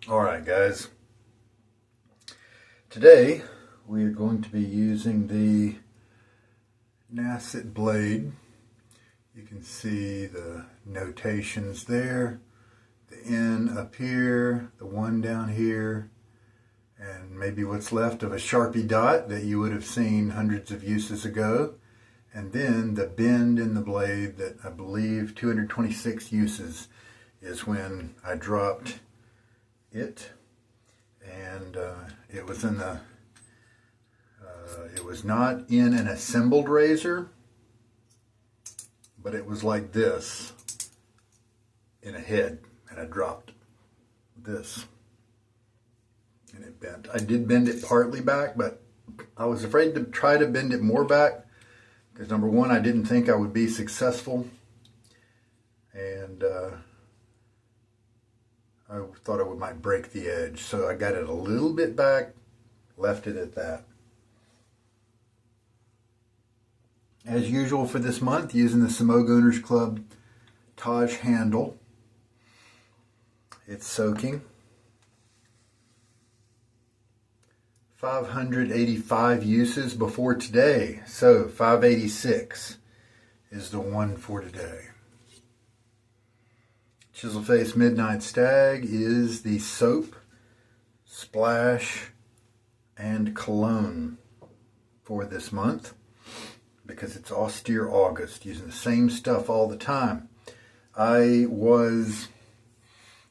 Alright guys, today we are going to be using the Nacet blade. You can see the notations there, the N up here, the 1 down here, and maybe what's left of a Sharpie dot that you would have seen hundreds of uses ago, and then the bend in the blade that I believe 226 uses is when I dropped it, and it was in the it was not in an assembled razor, but it was like this in a head, and I dropped this and it bent. I did bend it partly back, but I was afraid to try to bend it more back because number one, I didn't think I would be successful, and I thought I might break the edge, so I got it a little bit back, left it at that. As usual for this month, using the Semogue Owners Club Taj handle. It's soaking. 585 uses before today, so 586 is the one for today. Chiseled Face Midnight Stag is the soap, splash, and cologne for this month because it's Austere August, using the same stuff all the time. I was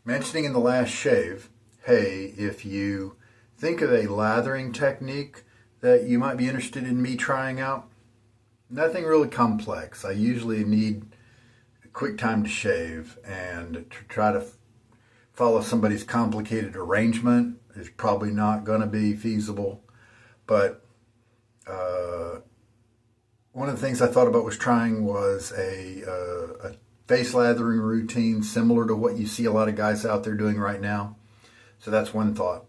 mentioning in the last shave, hey, if you think of a lathering technique that you might be interested in me trying out, nothing really complex. I usually need quick time to shave, and to try to follow somebody's complicated arrangement is probably not going to be feasible. But one of the things I thought about was trying was a face lathering routine similar to what you see a lot of guys out there doing right now. So that's one thought.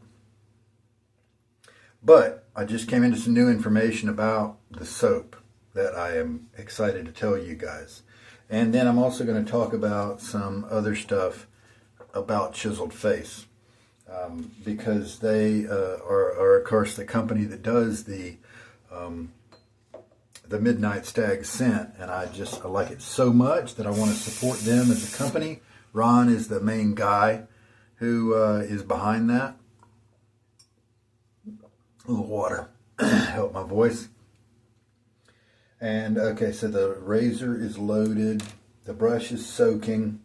But I just came into some new information about the soap that I am excited to tell you guys. And then I'm also going to talk about some other stuff about Chiseled Face, because they are, of course, the company that does the Midnight Stag scent, and I like it so much that I want to support them as a company. Ron is the main guy who is behind that. A little water help my voice. And okay, so the razor is loaded, the brush is soaking.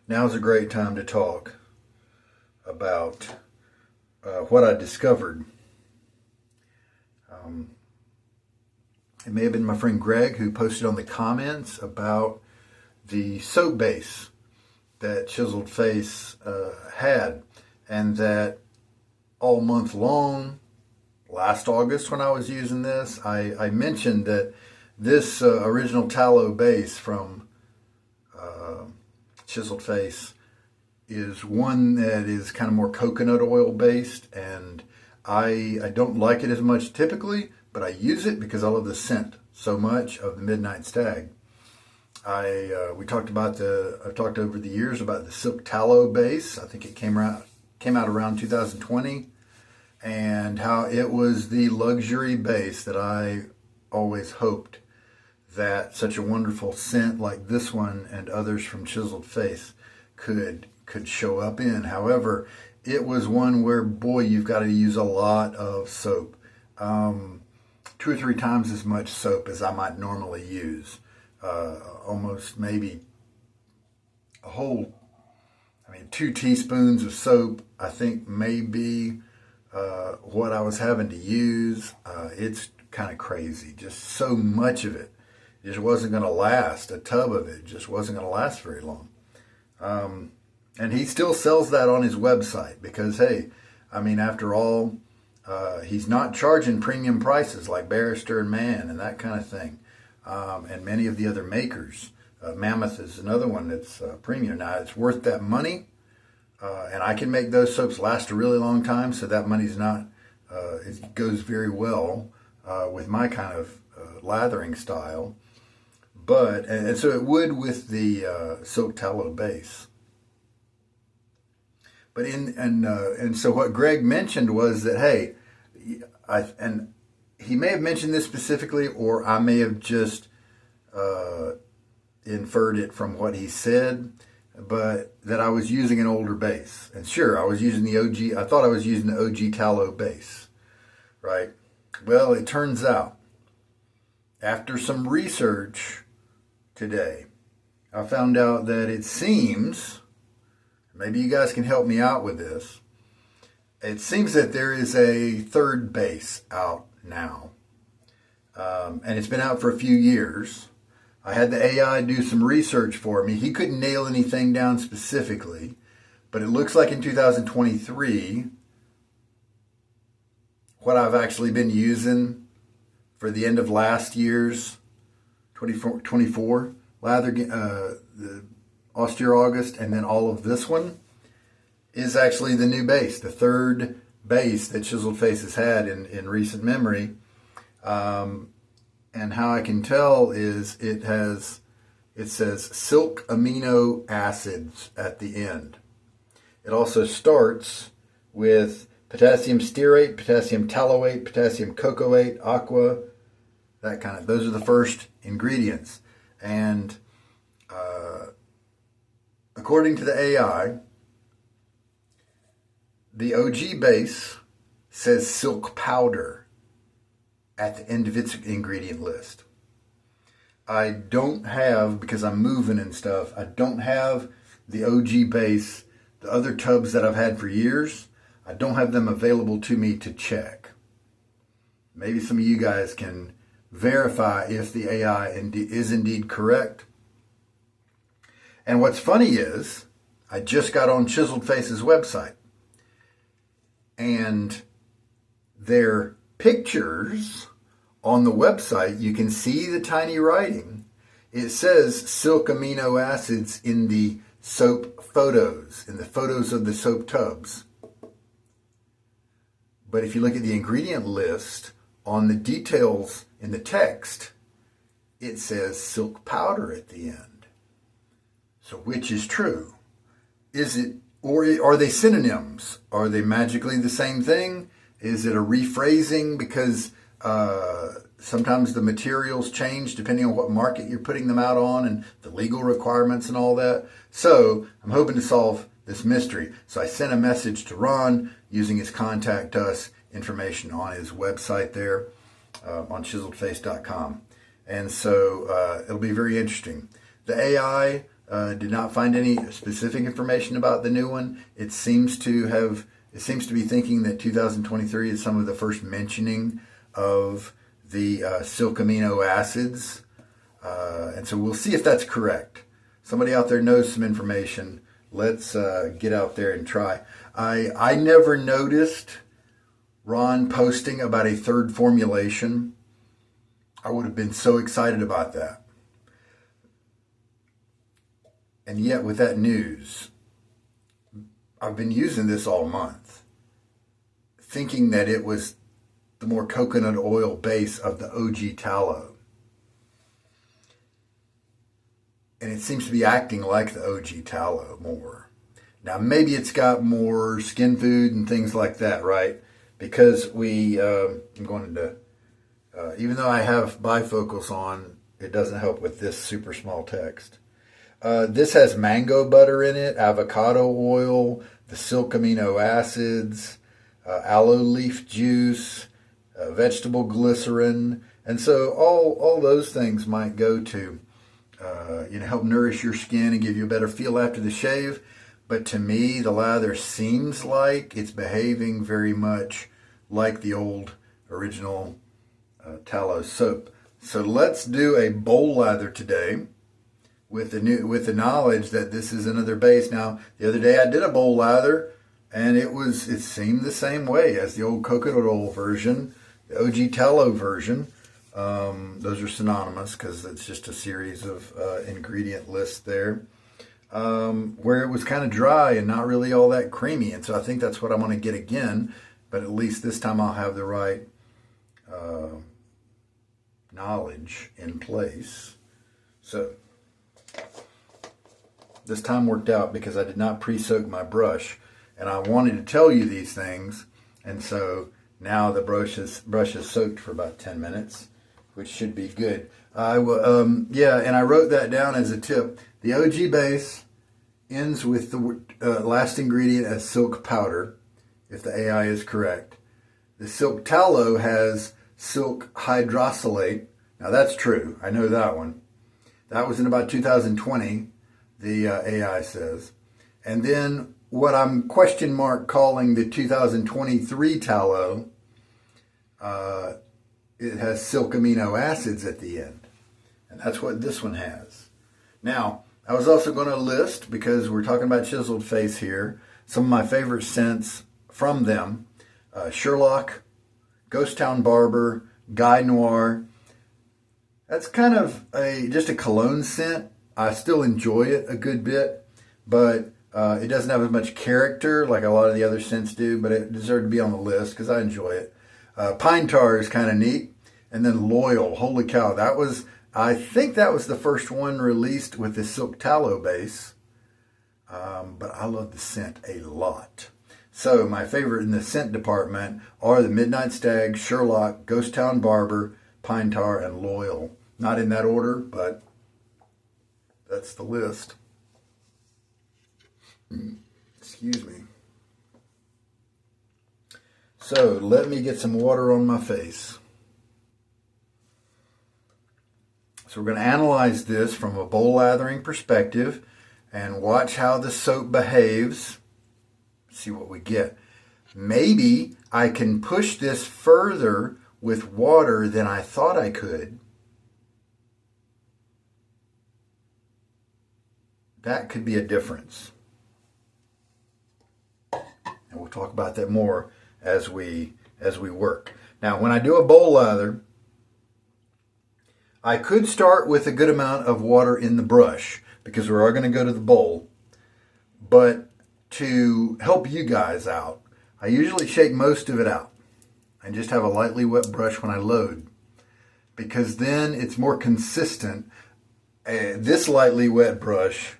Now's a great time to talk about what I discovered. It may have been my friend Greg who posted on the comments about the soap base that Chiseled Face had, and that all month long, last August when I was using this, I mentioned that this original tallow base from Chiseled Face is one that is kind of more coconut oil based, and I don't like it as much typically, but I use it because I love the scent so much of the Midnight Stag. I've talked over the years about the Silk Tallow base. I think it came out around 2020. And how it was the luxury base that I always hoped that such a wonderful scent like this one and others from Chiseled Face could show up in. However, it was one where, boy, you've got to use a lot of soap. 2 or 3 times as much soap as I might normally use. Almost maybe 2 teaspoons of soap, I think, maybe what I was having to use. It's kind of crazy. Just so much of it just wasn't going to last. A tub of it just wasn't going to last very long. And he still sells that on his website because, hey, I mean, after all, he's not charging premium prices like Barrister and Mann and that kind of thing. And many of the other makers. Mammoth is another one that's premium. Now, it's worth that money. And I can make those soaps last a really long time, so that money's not, it goes very well with my kind of lathering style. But, and so it would with the Silk Tallow base. But and so what Greg mentioned was that, hey, and he may have mentioned this specifically, or I may have just inferred it from what he said, but that I was using an older base. And sure, I was using the OG, I thought I was using the OG Tallow base, right? Well, it turns out, after some research today, I found out that it seems, maybe you guys can help me out with this, it seems that there is a third base out now. And it's been out for a few years. I had the AI do some research for me. He couldn't nail anything down specifically, but it looks like in 2023, what I've actually been using for the end of last year's 24 Lather, the Austere August, and then all of this one is actually the new base, the third base that Chiseled Face has had in recent memory. And how I can tell is it says silk amino acids at the end. It also starts with potassium stearate, potassium tallowate, potassium cocoate, aqua, that kind of, those are the first ingredients. And according to the AI, the OG base says silk powder at the end of its ingredient list. I don't have, because I'm moving and stuff, I don't have the OG base, the other tubs that I've had for years, I don't have them available to me to check. Maybe some of you guys can verify if the AI is indeed correct. And what's funny is, I just got on Chiseled Face's website, and their pictures on the website, you can see the tiny writing. It says silk amino acids in the soap photos, in the photos of the soap tubs. But if you look at the ingredient list on the details in the text, it says silk powder at the end. So which is true? Is it, or are they synonyms? Are they magically the same thing? Is it a rephrasing because sometimes the materials change depending on what market you're putting them out on and the legal requirements and all that? So I'm hoping to solve this mystery. So I sent a message to Ron using his contact us information on his website there on chiseledface.com. And so it'll be very interesting. The AI did not find any specific information about the new one. It seems to be thinking that 2023 is some of the first mentioning of the silk amino acids. And so we'll see if that's correct. Somebody out there knows some information. Let's get out there and try. I never noticed Ron posting about a third formulation. I would have been so excited about that. And yet with that news, I've been using this all month, thinking that it was the more coconut oil base of the OG Tallow. And it seems to be acting like the OG Tallow more. Now, maybe it's got more skin food and things like that, right? Because I'm going to, even though I have bifocals on, it doesn't help with this super small text. This has mango butter in it, avocado oil, the silk amino acids, aloe leaf juice, vegetable glycerin. And so all those things might go to help nourish your skin and give you a better feel after the shave. But to me, the lather seems like it's behaving very much like the old original tallow soap. So let's do a bowl lather today with the knowledge that this is another base. Now, the other day I did a bowl lather, and it seemed the same way as the old coconut oil version, the OG Tallow version. Those are synonymous because it's just a series of ingredient lists there, where it was kind of dry and not really all that creamy. And so I think that's what I want to get again, but at least this time I'll have the right knowledge in place. So this time worked out because I did not pre-soak my brush, and I wanted to tell you these things. And so now the brush is soaked for about 10 minutes, which should be good. Yeah, and I wrote that down as a tip. The OG base ends with the last ingredient as silk powder, if the AI is correct. The silk tallow has silk hydrosylate. Now that's true. I know that one. That was in about 2020, the AI says. And then what I'm question mark calling the 2023 tallow, it has silk amino acids at the end. And that's what this one has. Now, I was also going to list, because we're talking about chiseled face here, some of my favorite scents from them. Sherlock, Ghost Town Barber, Guy Noir. That's kind of just a cologne scent. I still enjoy it a good bit, but it doesn't have as much character like a lot of the other scents do, but it deserved to be on the list because I enjoy it. Pine Tar is kind of neat. And then Loyal. Holy cow. I think that was the first one released with the silk tallow base. But I love the scent a lot. So my favorite in the scent department are the Midnight Stag, Sherlock, Ghost Town Barber, Pine Tar, and Loyal. Not in that order, but that's the list. Excuse me. So let me get some water on my face. So we're going to analyze this from a bowl lathering perspective and watch how the soap behaves. See what we get. Maybe I can push this further with water than I thought I could. That could be a difference. And we'll talk about that more as we work. Now, when I do a bowl lather, I could start with a good amount of water in the brush because we're all going to go to the bowl. But to help you guys out, I usually shake most of it out and just have a lightly wet brush when I load, because then it's more consistent. This lightly wet brush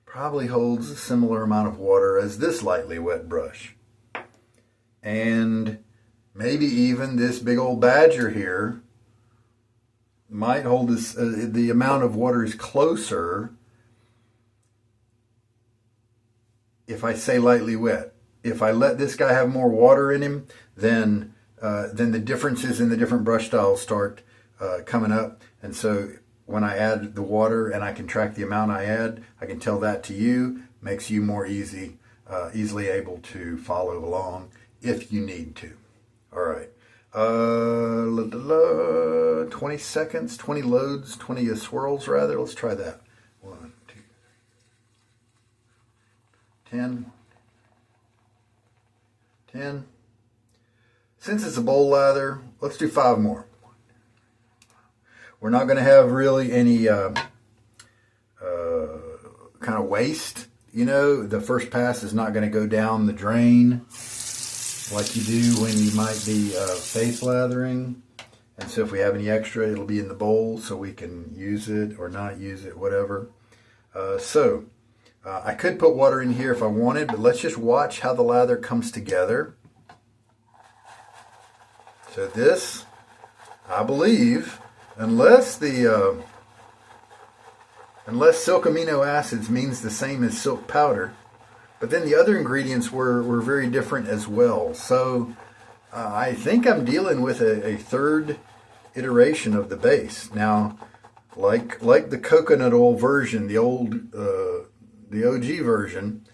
probably holds a similar amount of water as this lightly wet brush. And maybe even this big old Badger here might hold this, the amount of water is closer if I say lightly wet. If I let this guy have more water in him, then the differences in the different brush styles start coming up. And so when I add the water and I can track the amount I add, I can tell that to you. Makes you more easily able to follow along if you need to. All right. 20 seconds, 20 loads, 20 swirls rather. Let's try that. 1, 2, 10. 10. Since it's a bowl lather, let's do 5 more. We're not going to have really any kind of waste. You know, the first pass is not going to go down the drain like you do when you might be face lathering. And so if we have any extra, it'll be in the bowl so we can use it or not use it, whatever. I could put water in here if I wanted, but let's just watch how the lather comes together. So this, I believe, unless silk amino acids means the same as silk powder, but then the other ingredients were very different as well. So I think I'm dealing with a third iteration of the base. Now, like the coconut oil version, the OG version,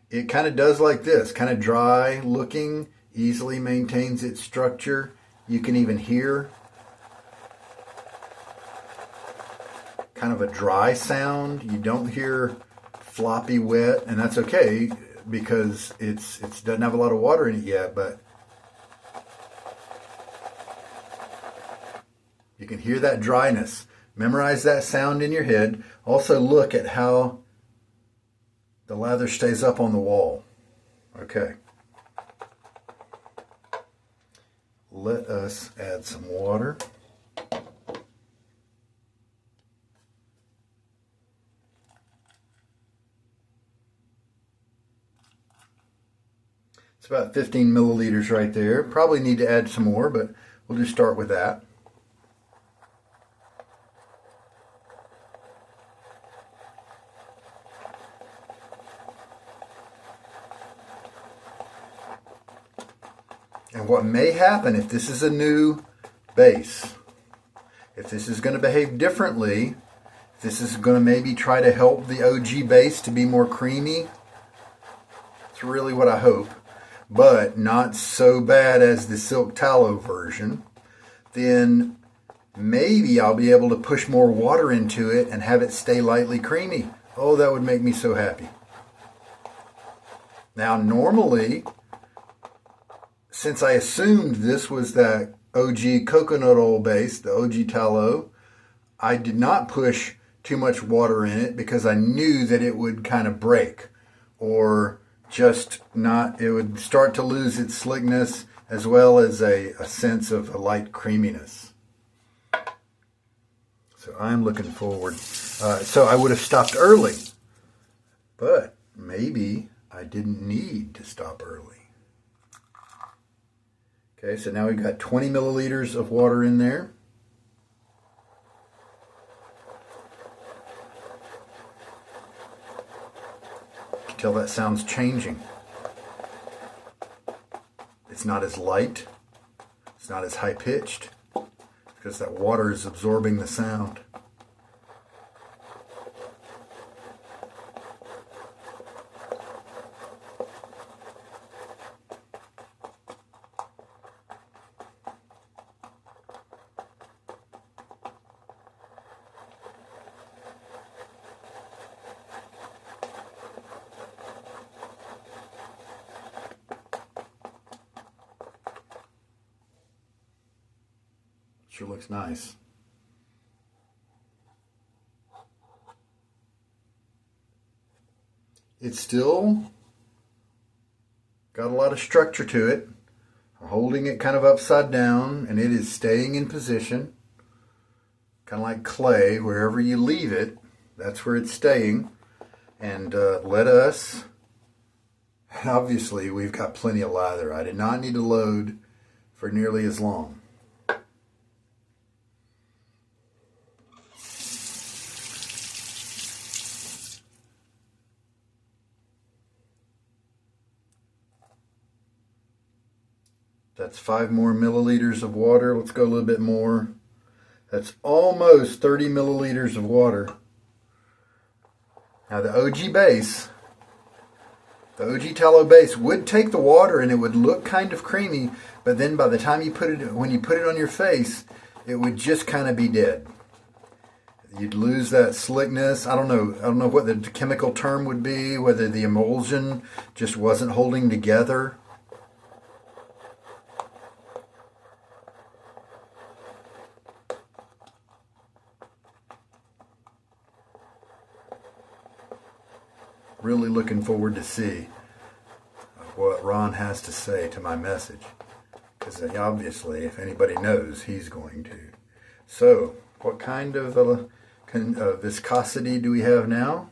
it kind of does like this, kind of dry looking, easily maintains its structure. You can even hear kind of a dry sound. You don't hear floppy wet, and that's okay because it doesn't have a lot of water in it yet, but you can hear that dryness. Memorize that sound in your head. Also look at how the lather stays up on the wall. Okay. Let us add some water. about 15 milliliters right there. Probably need to add some more, but we'll just start with that. And what may happen if this is a new base, if this is going to behave differently, if this is going to maybe try to help the OG base to be more creamy, it's really what I hope, but not so bad as the Silk Tallow version, then maybe I'll be able to push more water into it and have it stay lightly creamy. Oh, that would make me so happy. Now, normally, since I assumed this was that OG coconut oil base, the OG tallow, I did not push too much water in it because I knew that it would kind of break or just not, it would start to lose its slickness as well as a sense of a light creaminess. So I'm looking forward. So I would have stopped early, but maybe I didn't need to stop early. Okay, so now we've got 20 milliliters of water in there. You can tell that sound's changing. It's not as light. It's not as high-pitched because that water is absorbing the sound. Sure looks nice. It's still got a lot of structure to it. I'm holding it kind of upside down and it is staying in position. Kind of like clay, wherever you leave it, that's where it's staying. And let us, obviously we've got plenty of lather. I did not need to load for nearly as long. That's 5 more milliliters of water. Let's go a little bit more. That's almost 30 milliliters of water. Now the OG base, the OG tallow base would take the water and it would look kind of creamy, but then by the time you put it, when you put it on your face, it would just kind of be dead. You'd lose that slickness. I don't know what the chemical term would be, whether the emulsion just wasn't holding together. Really looking forward to see what Ron has to say to my message, because obviously, if anybody knows, he's going to. So, what kind of viscosity do we have now?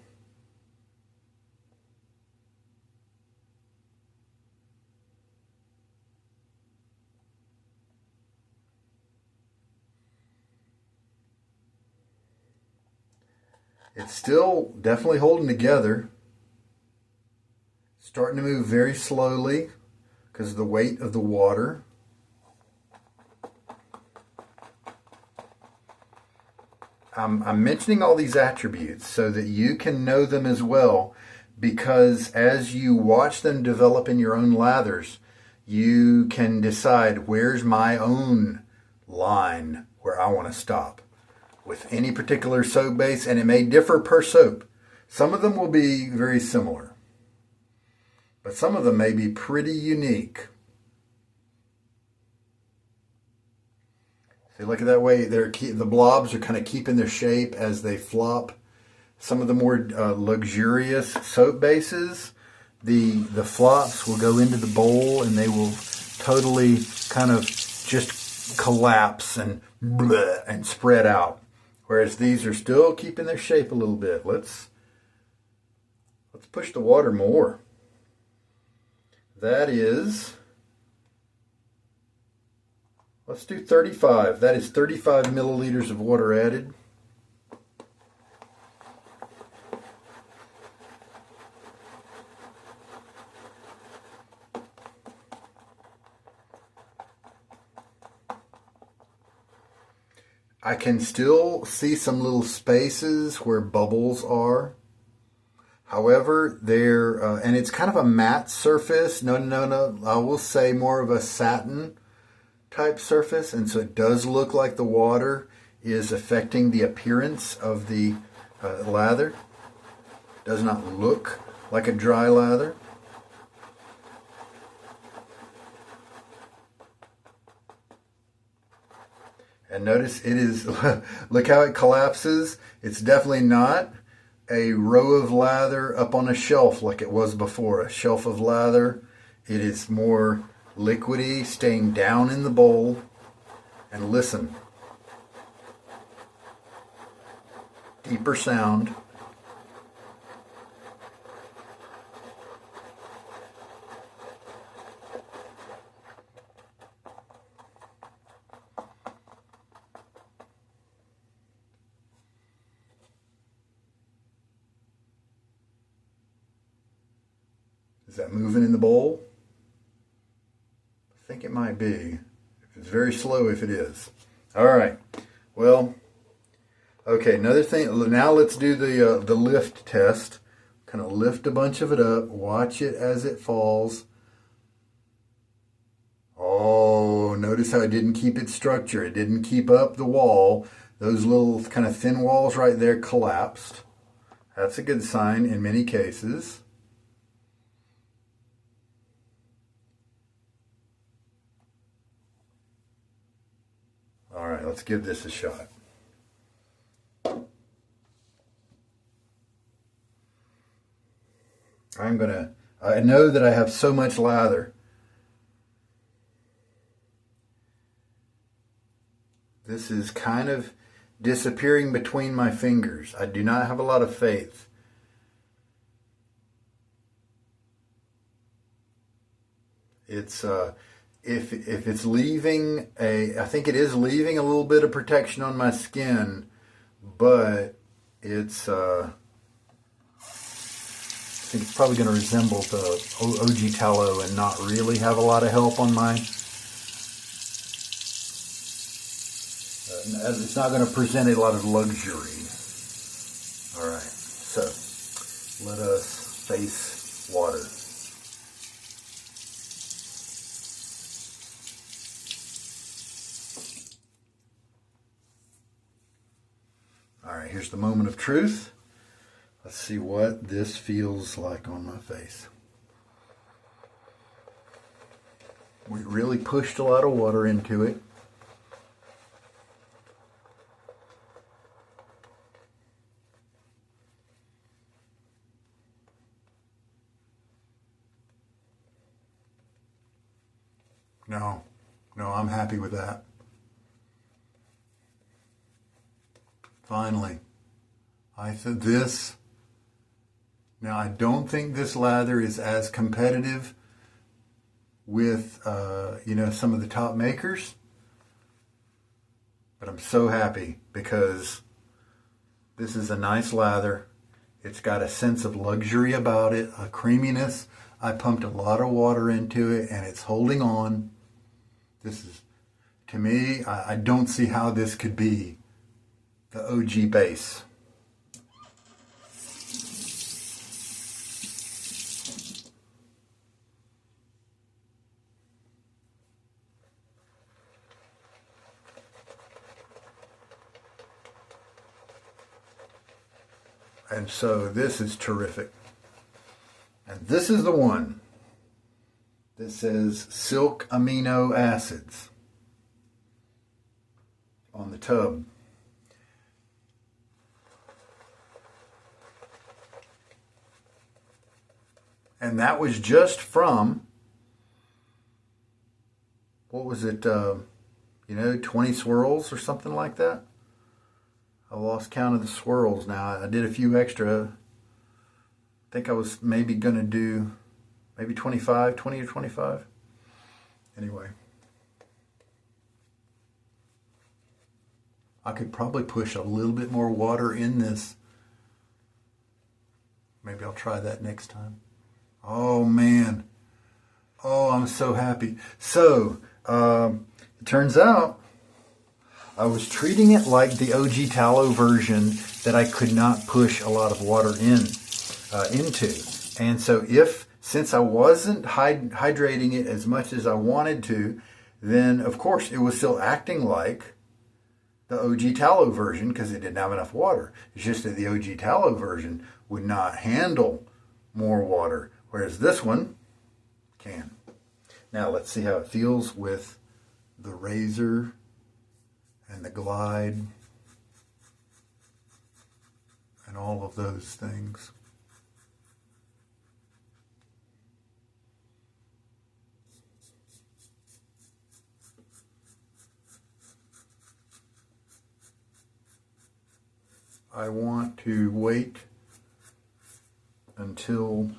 It's still definitely holding together. Starting to move very slowly because of the weight of the water. I'm mentioning all these attributes so that you can know them as well, because as you watch them develop in your own lathers, you can decide where's my own line where I want to stop with any particular soap base, and it may differ per soap. Some of them will be very similar, but some of them may be pretty unique. See, look at that way. The blobs are kind of keeping their shape as they flop. Some of the more luxurious soap bases, the flops will go into the bowl and they will totally kind of just collapse and bleh, and spread out. Whereas these are still keeping their shape a little bit. Let's push the water more. That is, let's do 35. That is 35 milliliters of water added. I can still see some little spaces where bubbles are. However, and it's kind of a matte surface. No, I will say more of a satin type surface. And so it does look like the water is affecting the appearance of the lather. It does not look like a dry lather. And notice it is, look how it collapses. It's definitely not a row of lather up on a shelf like it was before. A shelf of lather, it is more liquidy, staying down in the bowl. And listen, deeper sound. Is that moving in the bowl? I think it might be. It's very slow if it is. All right. Well, okay, another thing. Now let's do the lift test. Kind of lift a bunch of it up. Watch it as it falls. Oh, notice how it didn't keep its structure. It didn't keep up the wall. Those little kind of thin walls right there collapsed. That's a good sign in many cases. All right, let's give this a shot. I know that I have so much lather. This is kind of disappearing between my fingers. I do not have a lot of faith. It's if it's leaving I think it is leaving a little bit of protection on my skin, but it's I think it's probably going to resemble the OG Tallow and not really have a lot of help on my. It's not going to present a lot of luxury. All right, so let us face water. All right, here's the moment of truth. Let's see what this feels like on my face. We really pushed a lot of water into it. No, I'm happy with that. Finally, I said this. Now, I don't think this lather is as competitive with, some of the top makers. But I'm so happy because this is a nice lather. It's got a sense of luxury about it, a creaminess. I pumped a lot of water into it and it's holding on. This is, to me, I don't see how this could be the OG base. And so this is terrific. And this is the one that says silk amino acids on the tub. And that was just from, what was it, 20 swirls or something like that? I lost count of the swirls now. I did a few extra. I think I was maybe going to do maybe 25, 20 or 25. Anyway, I could probably push a little bit more water in this. Maybe I'll try that next time. Oh man. Oh, I'm so happy. So, it turns out I was treating it like the OG Tallow version that I could not push a lot of water into. And so since I wasn't hydrating it as much as I wanted to, then of course it was still acting like the OG Tallow version because it didn't have enough water. It's just that the OG Tallow version would not handle more water, whereas this one can. Now let's see how it feels with the razor and the glide and all of those things. I want to wait until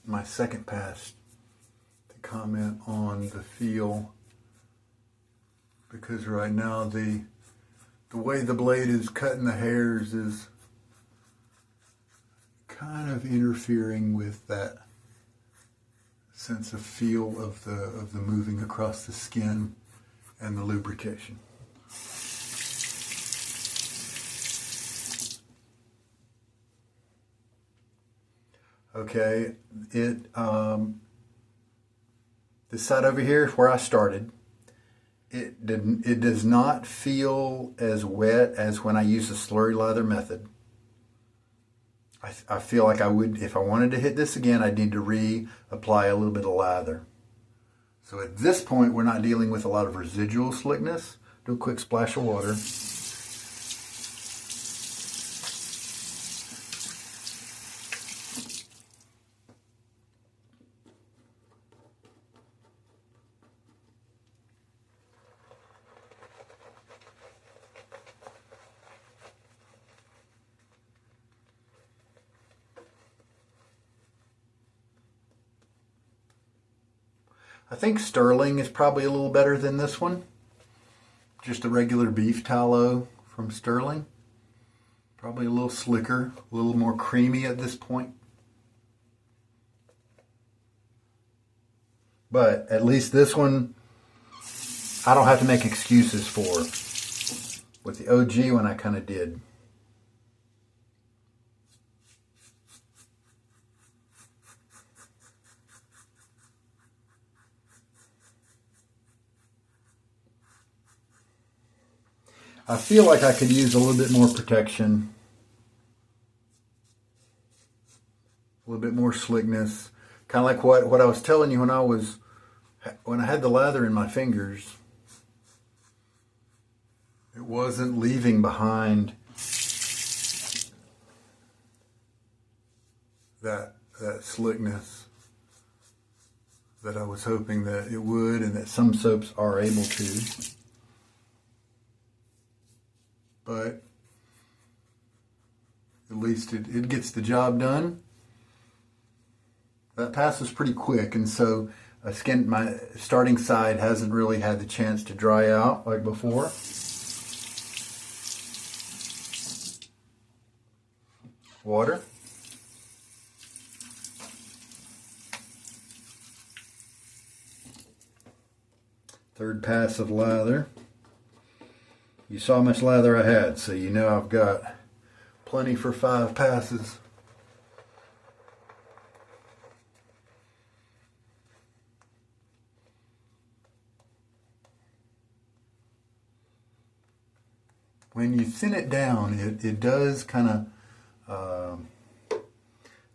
my second pass to comment on the feel, because right now the way the blade is cutting the hairs is kind of interfering with that sense of feel of the moving across the skin and the lubrication. Okay, this side over here where I started, it does not feel as wet as when I use the slurry lather method. I feel like I would, if I wanted to hit this again, I'd need to reapply a little bit of lather. So at this point, we're not dealing with a lot of residual slickness. Do a quick splash of water. I think sterling is probably a little better than this one. Just a regular beef tallow from Sterling. Probably a little slicker, a little more creamy at this point. But at least this one, I don't have to make excuses for. With the OG one, I kind of did. I feel like I could use a little bit more protection, a little bit more slickness, kind of like what I was telling you when I had the lather in my fingers. It wasn't leaving behind that slickness that I was hoping that it would, and that some soaps are able to. But at least it gets the job done. That pass was pretty quick, and so my starting side hasn't really had the chance to dry out like before. Water. Third pass of lather. You saw how much lather I had, so you know I've got plenty for 5 passes. When you thin it down, it does kind of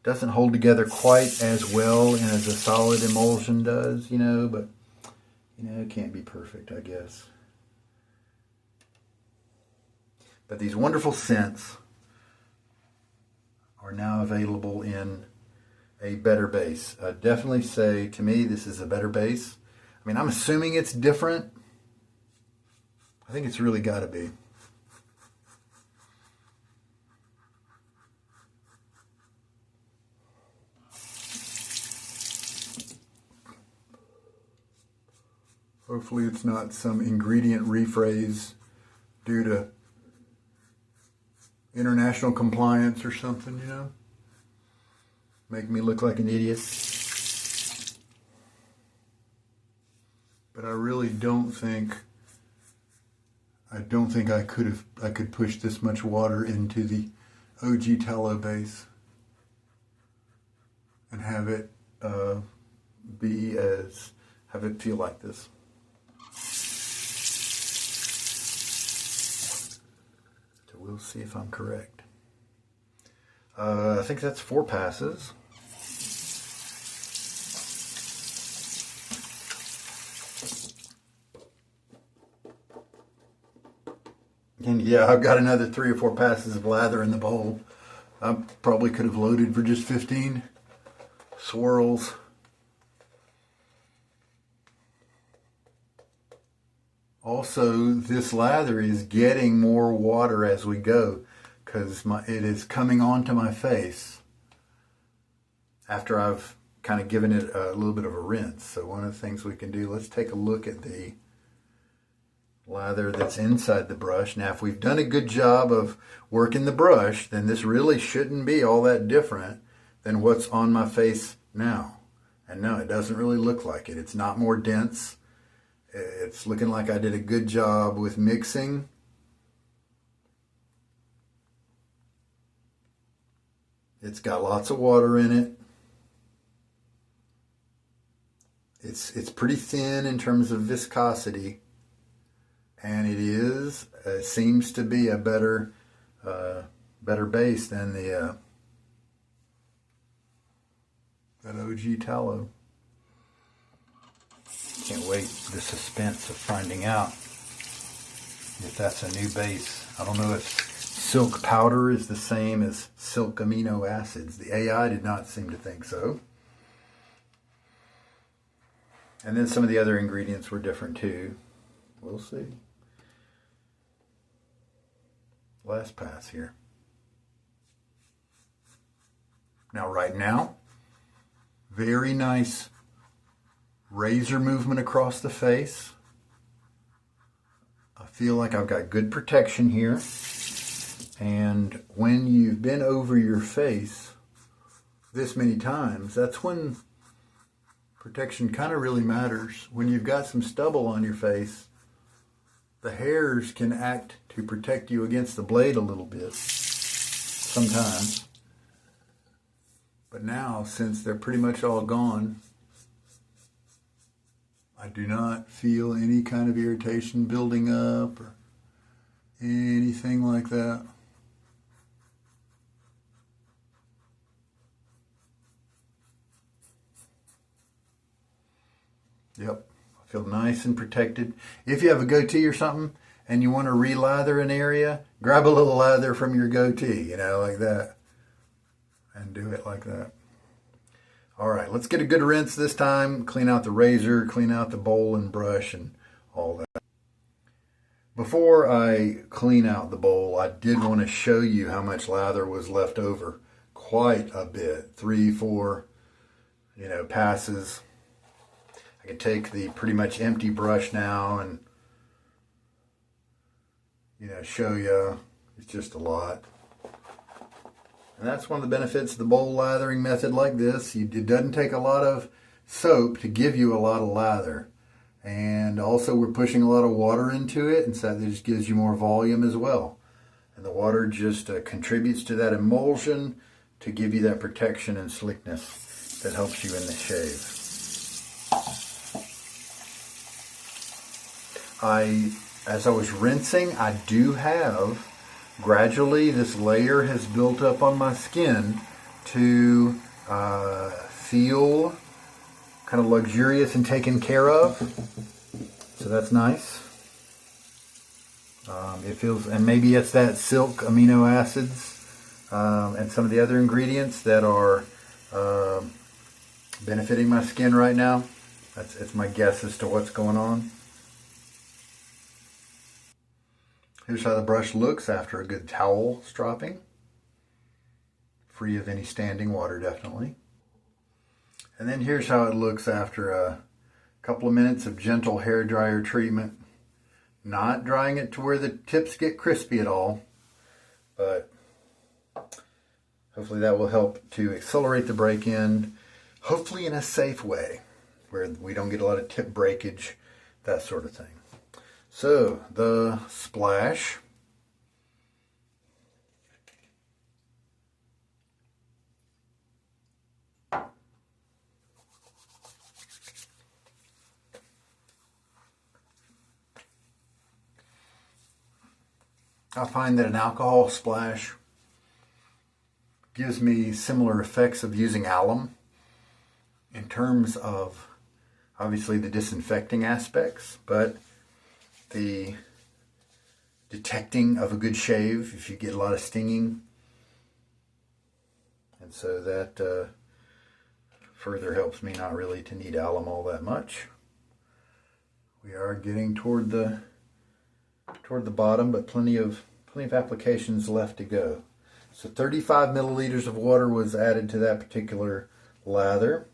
doesn't hold together quite as well and as a solid emulsion does, you know, but you know, it can't be perfect, I guess. But these wonderful scents are now available in a better base. I definitely say, to me, this is a better base. I mean, I'm assuming it's different. I think it's really got to be. Hopefully it's not some ingredient rephrase due to international compliance or something, you know? Make me look like an idiot. But I really don't think I could push this much water into the OG tallow base and have it have it feel like this. So we'll see if I'm correct. I think that's 4 passes. And yeah, I've got another 3 or 4 passes of lather in the bowl. I probably could have loaded for just 15 swirls. Also, this lather is getting more water as we go because it is coming onto my face after I've kind of given it a little bit of a rinse. So one of the things we can do, let's take a look at the lather that's inside the brush. Now, if we've done a good job of working the brush, then this really shouldn't be all that different than what's on my face now. And no, it doesn't really look like it. It's not more dense. It's looking like I did a good job with mixing. It's got lots of water in it. It's pretty thin in terms of viscosity. And it seems to be a better base than that OG tallow. Can't wait the suspense of finding out if that's a new base. I don't know if silk powder is the same as silk amino acids. The AI did not seem to think so. And then some of the other ingredients were different too. We'll see. Last pass here. Now, right now, very nice razor movement across the face. I feel like I've got good protection here. And when you've been over your face this many times, that's when protection kind of really matters. When you've got some stubble on your face, the hairs can act to protect you against the blade a little bit sometimes. But now, since they're pretty much all gone, I do not feel any kind of irritation building up or anything like that. Yep, I feel nice and protected. If you have a goatee or something and you want to re-lather an area, grab a little lather from your goatee, you know, like that, and do it like that. All right, let's get a good rinse this time. Clean out the razor, clean out the bowl and brush and all that. Before I clean out the bowl, I did want to show you how much lather was left over. Quite a bit, 3, 4, passes. I can take the pretty much empty brush now and, show you. It's just a lot. And that's one of the benefits of the bowl lathering method like this. It doesn't take a lot of soap to give you a lot of lather. And also we're pushing a lot of water into it, and so that just gives you more volume as well. And the water just contributes to that emulsion to give you that protection and slickness that helps you in the shave. As I was rinsing, I do have gradually this layer has built up on my skin to feel kind of luxurious and taken care of. So that's nice. It feels, and maybe it's that silk amino acids and some of the other ingredients that are benefiting my skin right now. It's my guess as to what's going on. Here's how the brush looks after a good towel stropping. Free of any standing water, definitely. And then here's how it looks after a couple of minutes of gentle hair dryer treatment. Not drying it to where the tips get crispy at all, but hopefully that will help to accelerate the break-in, hopefully in a safe way, where we don't get a lot of tip breakage, that sort of thing. So, the splash. I find that an alcohol splash gives me similar effects of using alum in terms of obviously the disinfecting aspects, but the detecting of a good shave if you get a lot of stinging. And so that further helps me not really to need alum all that much. We are getting toward the bottom, but plenty of applications left to go. So 35 milliliters of water was added to that particular lather.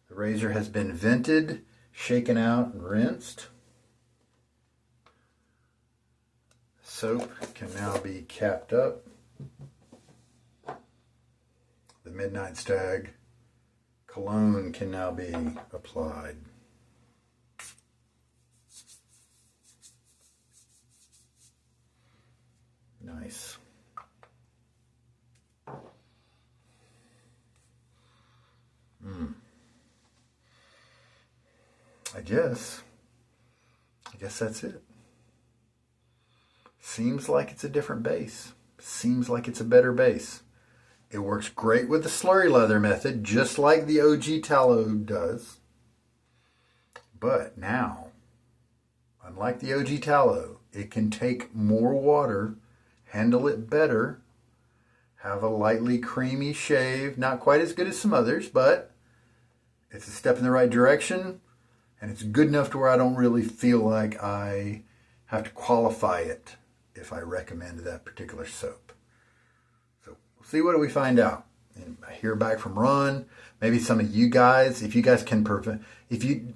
The razor has been vented, shaken out, and rinsed. Soap can now be capped up. The Midnight Stag cologne can now be applied. Nice. I guess that's it. Seems like it's a different base. Seems like it's a better base. It works great with the slurry leather method, just like the OG Tallow does. But now, unlike the OG Tallow, it can take more water, handle it better, have a lightly creamy shave. Not quite as good as some others, but it's a step in the right direction. And it's good enough to where I don't really feel like I have to qualify it if I recommend that particular soap. So we'll see what do we find out. And I hear back from Ron. Maybe some of you guys, if you guys can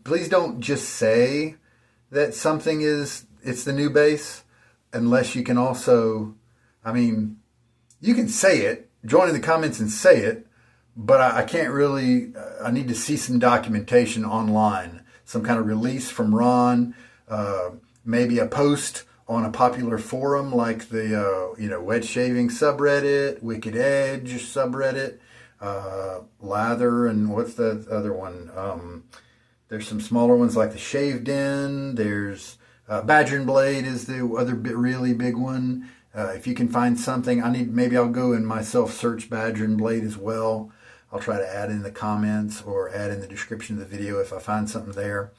please don't just say that something it's the new base, unless you can also, you can say it, join in the comments and say it, but I can't really, I need to see some documentation online. Some kind of release from Ron, maybe a post on a popular forum like the wedge shaving subreddit, Wicked Edge subreddit, Lather, and what's the other one? There's some smaller ones like the Shave Den. There's Badger and Blade is the other really big one. If you can find something, maybe I'll go and myself search Badger and Blade as well. I'll try to add in the comments or add in the description of the video if I find something there.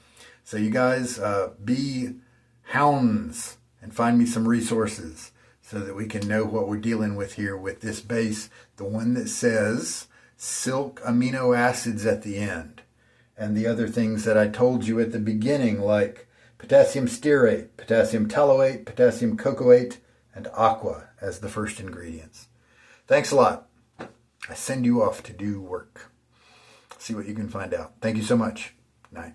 So you guys be hounds and find me some resources so that we can know what we're dealing with here with this base, the one that says silk amino acids at the end, and the other things that I told you at the beginning, like potassium stearate, potassium tallowate, potassium cocoate, and aqua as the first ingredients. Thanks a lot. I send you off to do work. See what you can find out. Thank you so much. Night.